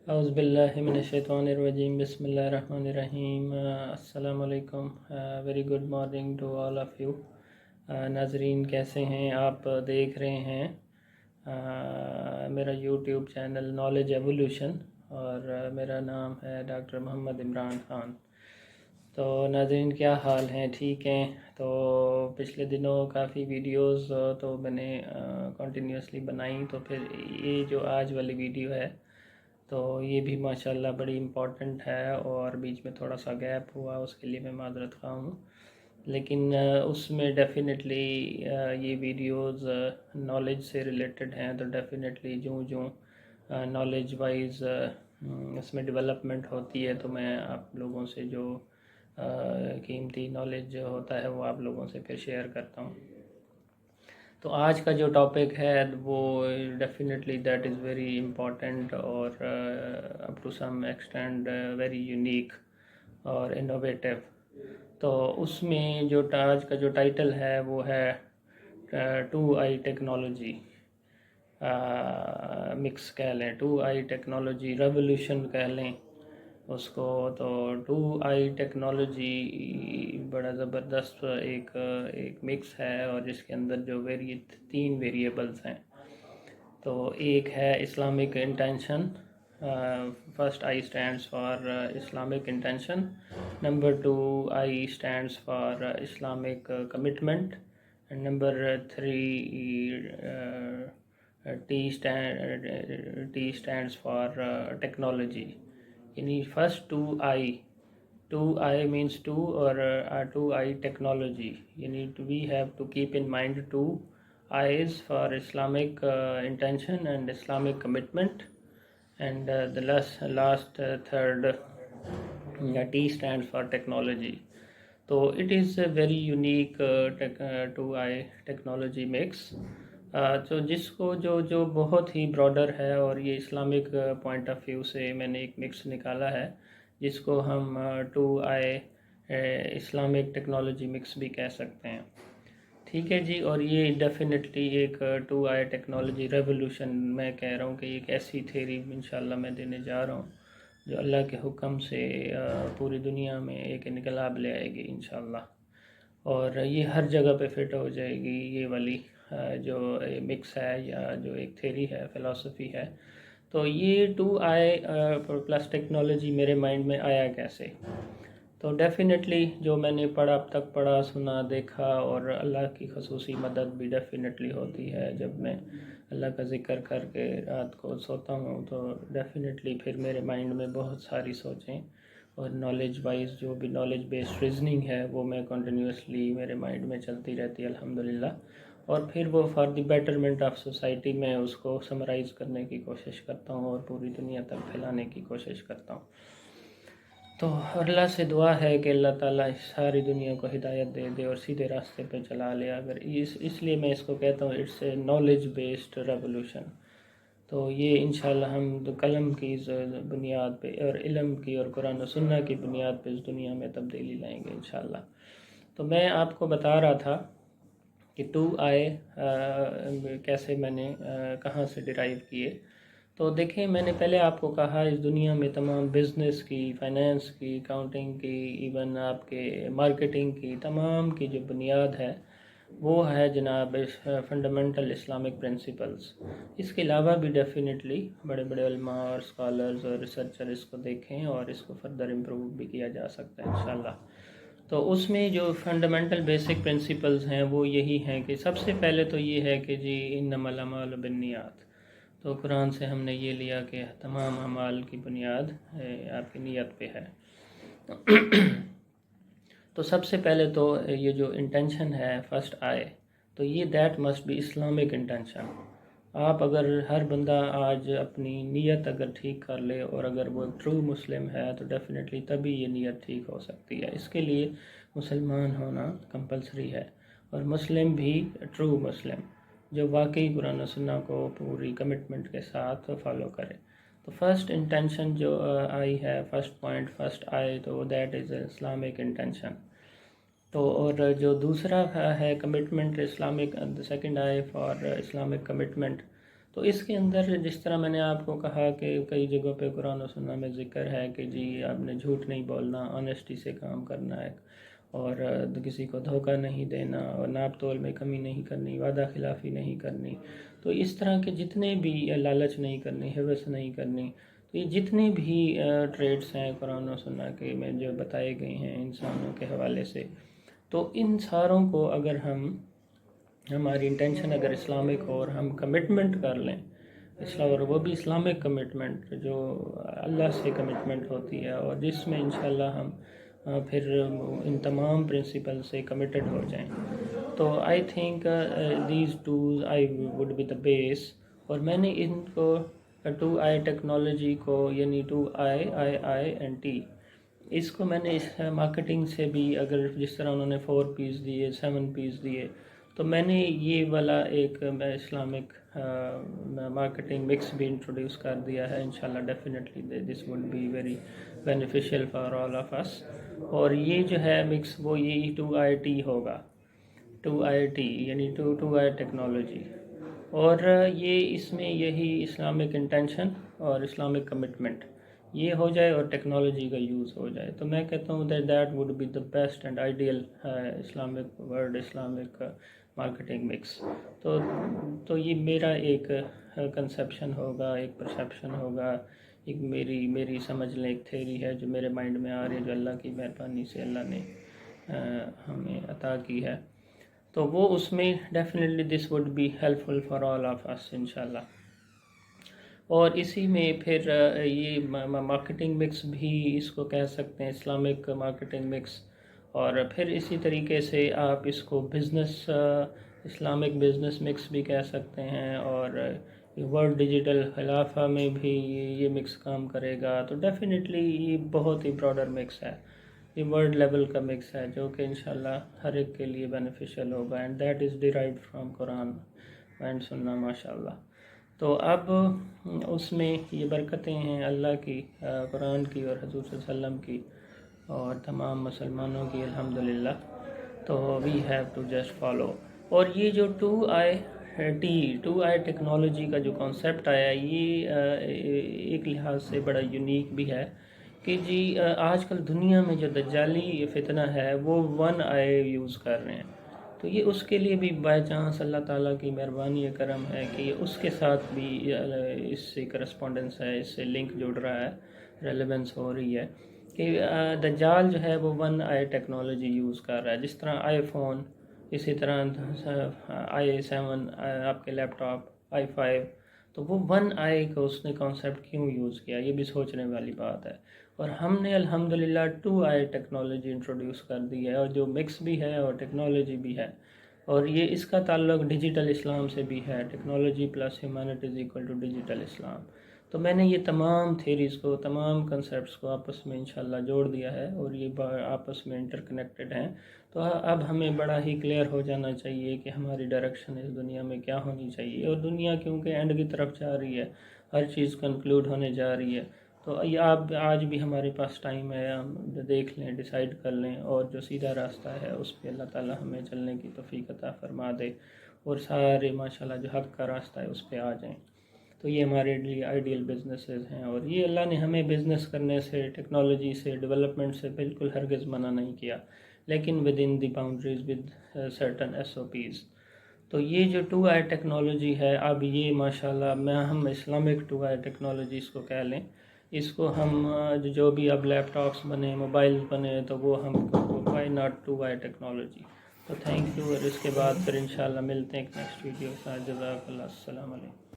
اعوذ باللہ من الشیطان الرجیم بسم اللہ الرحمن الرحیم السلام علیکم. Very good morning to all of you. ناظرین کیسے ہیں؟ آپ دیکھ رہے ہیں میرا یوٹیوب چینل نالج ایولیوشن اور میرا نام ہے ڈاکٹر محمد عمران خان. تو ناظرین کیا حال ہیں؟ ٹھیک ہیں؟ تو پچھلے دنوں کافی ویڈیوز تو میں نے کنٹینیوسلی بنائی، تو پھر یہ جو آج والی ویڈیو ہے تو یہ بھی ماشاءاللہ بڑی امپورٹنٹ ہے، اور بیچ میں تھوڑا سا گیپ ہوا، اس کے لیے میں معذرت خواہ ہوں. لیکن اس میں ڈیفینیٹلی یہ ویڈیوز نالج سے ریلیٹڈ ہیں، تو ڈیفینیٹلی جو نالج وائز اس میں ڈیولپمنٹ ہوتی ہے تو میں آپ لوگوں سے جو قیمتی نالج ہوتا ہے وہ آپ لوگوں سے پھر شیئر کرتا ہوں. تو آج کا جو ٹاپک ہے وہ definitely that is very important اور up to some extent very unique اور انوویٹیو. تو اس میں جو آج کا جو ٹائٹل ہے وہ ہے 2i ٹیکنالوجی مکس کہہ لیں، 2i ٹیکنالوجی ریولیوشن کہہ لیں اس کو. تو 2i ٹیکنالوجی بڑا زبردست ایک مکس ہے، اور جس کے اندر جو 3 ویریبلز ہیں. تو ایک ہے Islamic intention, first I stands for Islamic intention, number 2 I stands for Islamic commitment, and number 3 T stands for technology. یعنی first 2I means 2 or 2I technology. یعنی we have to keep in mind 2 I's for Islamic intention and Islamic commitment, and the last third T stands for technology. So it is a very unique 2I technology mix. تو جس کو جو بہت ہی broader ہے، اور یہ Islamic point of view سے میں نے ایک مکس نکالا ہے جس کو ہم 2I اسلامک ٹیکنالوجی مکس بھی کہہ سکتے ہیں. ٹھیک ہے جی. اور یہ ڈیفینیٹلی ایک 2I ٹیکنالوجی ریولیوشن میں کہہ رہا ہوں کہ ایک ایسی تھیری انشاءاللہ میں دینے جا رہا ہوں جو اللہ کے حکم سے پوری دنیا میں ایک انقلاب لے آئے گی انشاءاللہ، اور یہ ہر جگہ پہ فٹ ہو جائے گی. یہ والی جو مکس ہے یا جو ایک تھیری ہے، فلسفی ہے. تو یہ 2I پلس ٹیکنالوجی میرے مائنڈ میں آیا کیسے؟ تو ڈیفینیٹلی جو میں نے اب تک پڑھا سنا دیکھا، اور اللہ کی خصوصی مدد بھی ڈیفینیٹلی ہوتی ہے جب میں اللہ کا ذکر کر کے رات کو سوتا ہوں، تو ڈیفینیٹلی پھر میرے مائنڈ میں بہت ساری سوچیں اور نالج وائز جو بھی نالج بیسڈ ریزننگ ہے وہ میں کنٹینیوسلی میرے مائنڈ میں چلتی رہتی ہے الحمدللہ. اور پھر وہ for the betterment of society میں اس کو سمرائز کرنے کی کوشش کرتا ہوں اور پوری دنیا تک پھیلانے کی کوشش کرتا ہوں. تو اللہ سے دعا ہے کہ اللہ تعالیٰ ساری دنیا کو ہدایت دے دے اور سیدھے راستے پہ چلا لے. اگر اس لیے میں اس کو کہتا ہوں it's a knowledge based revolution. تو یہ انشاءاللہ ہم قلم کی بنیاد پہ اور علم کی اور قرآن و سنہ کی بنیاد پہ اس دنیا میں تبدیلی لائیں گے انشاءاللہ. تو میں آپ کو بتا رہا تھا کہ 2I کیسے میں نے کہاں سے ڈرائیو کیے. تو دیکھیں، میں نے پہلے آپ کو کہا اس دنیا میں تمام بزنس کی، فائنینس کی، اکاؤنٹنگ کی، ایون آپ کے مارکیٹنگ کی، تمام کی جو بنیاد ہے وہ ہے جناب فنڈامنٹل اسلامک پرنسپلز. اس کے علاوہ بھی ڈیفینیٹلی بڑے بڑے علماء اور اسکالرز اور ریسرچر اس کو دیکھیں اور اس کو فردر امپروو بھی کیا جا سکتا ہے انشاءاللہ. تو اس میں جو فنڈامنٹل بیسک پرنسپلز ہیں وہ یہی ہیں کہ سب سے پہلے تو یہ ہے کہ جی انما الاعمال بالنیات. تو قرآن سے ہم نے یہ لیا کہ تمام اعمال کی بنیاد آپ کی نیت پہ ہے. تو سب سے پہلے تو یہ جو انٹینشن ہے فرسٹ I، تو یہ that must be Islamic intention. آپ اگر ہر بندہ آج اپنی نیت اگر ٹھیک کر لے، اور اگر وہ ٹرو مسلم ہے تو ڈیفینیٹلی تبھی یہ نیت ٹھیک ہو سکتی ہے. اس کے لیے مسلمان ہونا کمپلسری ہے، اور مسلم بھی ٹرو مسلم جو واقعی قرآن و سنہ کو پوری کمٹمنٹ کے ساتھ فالو کرے. تو فرسٹ انٹینشن جو آئی ہے، فرسٹ پوائنٹ، فرسٹ I، تو دیٹ از اسلامک انٹینشن. تو اور جو دوسرا ہے commitment Islamic, second I for Islamic commitment, تو اس کے اندر جس طرح میں نے آپ کو کہا کہ کئی جگہوں پہ قرآن و سنت میں ذکر ہے کہ جی آپ نے جھوٹ نہیں بولنا، آنیسٹی سے کام کرنا ہے، اور کسی کو دھوکہ نہیں دینا، اور ناپ تول میں کمی نہیں کرنی، وعدہ خلافی نہیں کرنی. تو اس طرح کے جتنے بھی لالچ نہیں کرنی، حوث نہیں کرنی، تو یہ جتنے بھی ٹریڈس ہیں قرآن و سنت کے میں جو بتائے گئے ہیں انسانوں کے حوالے سے، تو ان ساروں کو اگر ہماری انٹینشن اگر اسلامک ہو اور ہم کمٹمنٹ کر لیں اسلام، اور وہ بھی اسلامک کمٹمنٹ جو اللہ سے کمٹمنٹ ہوتی ہے، اور جس میں انشاءاللہ ہم پھر ان تمام پرنسپل سے کمیٹڈ ہو جائیں، تو I think these twos I would be the base. اور میں نے ان کو 2I ٹیکنالوجی کو، یعنی 2I اینڈ T، اس کو میں نے اس مارکیٹنگ سے بھی، اگر جس طرح انہوں نے 4 Ps دیے، 7 Ps دیے، تو میں نے یہ والا ایک اسلامک مارکیٹنگ مکس بھی انٹروڈیوس کر دیا ہے. انشاءاللہ definitely this would be very beneficial for all of us. اور یہ جو ہے مکس وہ یہی 2IT ہوگا، 2IT یعنی 2I ٹیکنالوجی. اور یہ اس میں یہی اسلامک انٹینشن اور اسلامک کمٹمنٹ یہ ہو جائے اور ٹیکنالوجی کا یوز ہو جائے، تو میں کہتا ہوں that would be the best and ideal Islamic word, Islamic marketing mix. تو یہ میرا ایک کنسیپشن ہوگا، ایک پرسیپشن ہوگا، ایک میری سمجھ لیں ایک تھیری ہے جو میرے مائنڈ میں آ رہی ہے، جو اللہ کی مہربانی سے اللہ نے ہمیں عطا کی ہے. تو وہ اس میں definitely this would be helpful for all of us انشاءاللہ. اور اسی میں پھر یہ مارکیٹنگ مکس بھی اس کو کہہ سکتے ہیں، اسلامک مارکیٹنگ مکس. اور پھر اسی طریقے سے آپ اس کو بزنس، اسلامک بزنس مکس بھی کہہ سکتے ہیں. اور ورلڈ ڈیجیٹل خلافہ میں بھی یہ مکس کام کرے گا. تو ڈیفینیٹلی یہ بہت ہی براڈر مکس ہے، یہ ورلڈ لیول کا مکس ہے جو کہ انشاءاللہ ہر ایک کے لیے بینیفیشیل ہوگا. And that is derived from Quran and سنہ ماشاءاللہ. تو اب اس میں یہ برکتیں ہیں اللہ کی، قرآن کی اور حضور صلی اللہ علیہ وسلم کی اور تمام مسلمانوں کی الحمدللہ. تو we have to just follow. اور یہ جو 2I ٹیکنالوجی کا جو کانسیپٹ آیا، یہ ایک لحاظ سے بڑا یونیک بھی ہے کہ جی آج کل دنیا میں جو دجالی فتنہ ہے وہ 1I یوز کر رہے ہیں. تو یہ اس کے لیے بھی بائی چانس اللہ تعالیٰ کی مہربانی کرم ہے کہ یہ اس کے ساتھ بھی اس سے کرسپونڈنس ہے، اس سے لنک جڑ رہا ہے، ریلیونس ہو رہی ہے کہ دجال جو ہے وہ 1I ٹیکنالوجی یوز کر رہا ہے. جس طرح آئی فون، اسی طرح i7 آپ کے لیپ ٹاپ i5، تو وہ 1I کو اس نے کانسیپٹ کیوں یوز کیا، یہ بھی سوچنے والی بات ہے. اور ہم نے الحمدللہ 2I ٹیکنالوجی انٹروڈیوس کر دی ہے، اور جو مکس بھی ہے اور ٹیکنالوجی بھی ہے. اور یہ اس کا تعلق ڈیجیٹل اسلام سے بھی ہے، technology plus humanity is equal to digital Islam. تو میں نے یہ تمام تھیریز کو، تمام کنسیپٹس کو آپس میں انشاءاللہ جوڑ دیا ہے، اور یہ آپس میں انٹر کنیکٹڈ ہیں. تو اب ہمیں بڑا ہی کلیئر ہو جانا چاہیے کہ ہماری ڈائریکشن اس دنیا میں کیا ہونی چاہیے. اور دنیا کیونکہ اینڈ کی طرف جا رہی ہے، ہر چیز کنکلوڈ ہونے جا رہی ہے، تو یہ آج بھی ہمارے پاس ٹائم ہے، ہم دیکھ لیں، ڈیسائیڈ کر لیں، اور جو سیدھا راستہ ہے اس پہ اللہ تعالیٰ ہمیں چلنے کی توفیق عطا فرما دے، اور سارے ماشاءاللہ جو حق کا راستہ ہے اس پہ آ جائیں. تو یہ ہمارے لیے آئیڈیل بزنسز ہیں. اور یہ اللہ نے ہمیں بزنس کرنے سے، ٹیکنالوجی سے، ڈیولپمنٹ سے بالکل ہرگز منع نہیں کیا، لیکن with in the boundaries, with certain SOPs. تو یہ جو 2I ٹیکنالوجی ہے، اب یہ ماشاءاللہ ہم اسلامک 2I ٹیکنالوجی اس کو کہہ لیں. اس کو ہم جو بھی اب لیپ ٹاپس بنے، موبائل بنے، تو وہ ہم وائی ناٹ 2I ٹیکنالوجی. تو تھینک یو. اور اس کے بعد پھر انشاءاللہ ملتے ہیں ایک نیکسٹ ویڈیو کے ساتھ. جزاک اللہ. السلام علیکم.